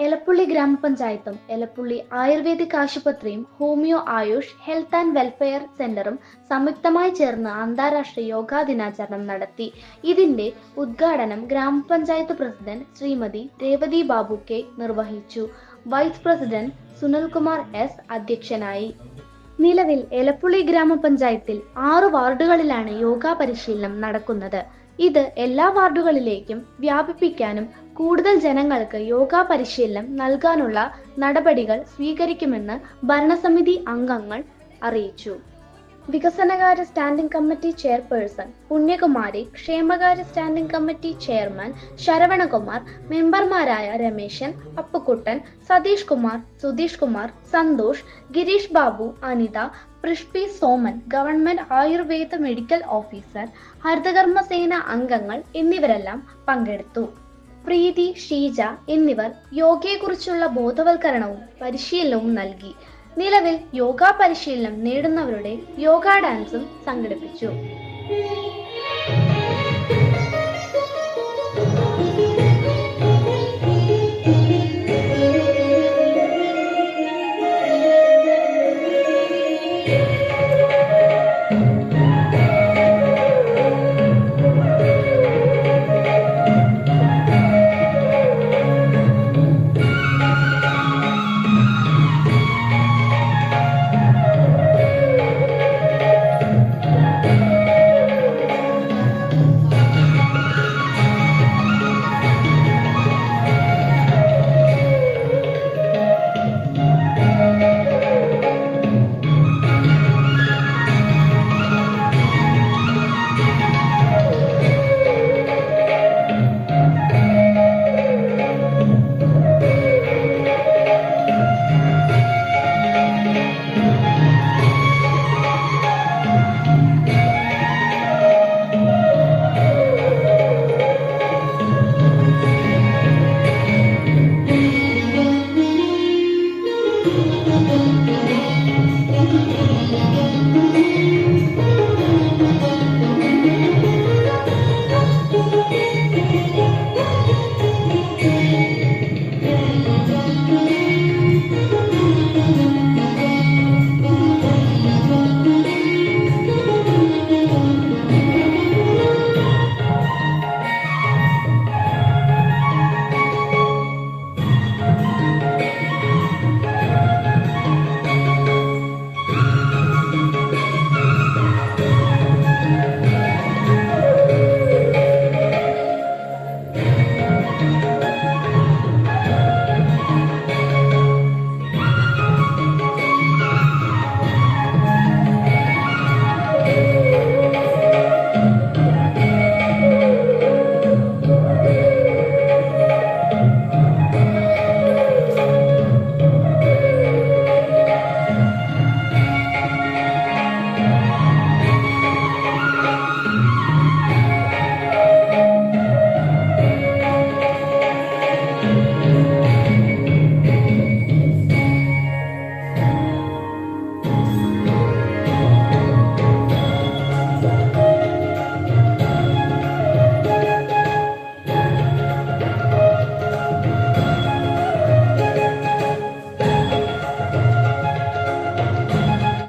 Elappully ഗ്രാമപഞ്ചായത്തും Elappully ayurvedic ആശുപത്രിയും homeo Ayush health and welfare സെന്ററും സംയുക്തമായി ചേർന്ന് അന്താരാഷ്ട്ര യോഗാ ദിനാചരണം നടത്തി. ഇതിന്റെ ഉദ്ഘാടനം ഗ്രാമപഞ്ചായത്ത് പ്രസിഡന്റ് ശ്രീമതി രേവതി ബാബു കെ നിർവഹിച്ചു. വൈസ് പ്രസിഡന്റ് സുനിൽകുമാർ എസ് അധ്യക്ഷനായി. നിലവിൽ എലപ്പുള്ളി ഗ്രാമപഞ്ചായത്തിൽ 6 വാർഡുകളിലാണ് യോഗാ പരിശീലനം നടക്കുന്നത്. ഇത് എല്ലാ വാർഡുകളിലേക്കും വ്യാപിപ്പിക്കാനും കൂടുതൽ ജനങ്ങൾക്ക് യോഗാ പരിശീലനം നൽകാനുള്ള നടപടികൾ സ്വീകരിക്കുമെന്ന് ഭരണസമിതി അംഗങ്ങൾ അറിയിച്ചു. വികസനകാര്യ സ്റ്റാൻഡിംഗ് കമ്മിറ്റി ചെയർപേഴ്സൺ പുണ്യകുമാരി, ക്ഷേമകാര്യ സ്റ്റാൻഡിംഗ് കമ്മിറ്റി ചെയർമാൻ ശരവണകുമാർ, മെമ്പർമാരായ Ramesan, Appukuttan, Satheesh Kumar, Sudheesh Kumar, Santhosh, Gireesh Babu, Anitha, Prishpi Soman, government Ayurveda medical officer, Haritha Karma Sena അംഗങ്ങൾ എന്നിവരെല്ലാം പങ്കെടുത്തു. പ്രീതി, ഷീജ എന്നിവർ യോഗയെക്കുറിച്ചുള്ള ബോധവൽക്കരണവും പരിശീലനവും നൽകി. നിലവിൽ യോഗാ പരിശീലനം നേടുന്നവരുടെ യോഗ ഡാൻസും സംഘടിപ്പിച്ചു.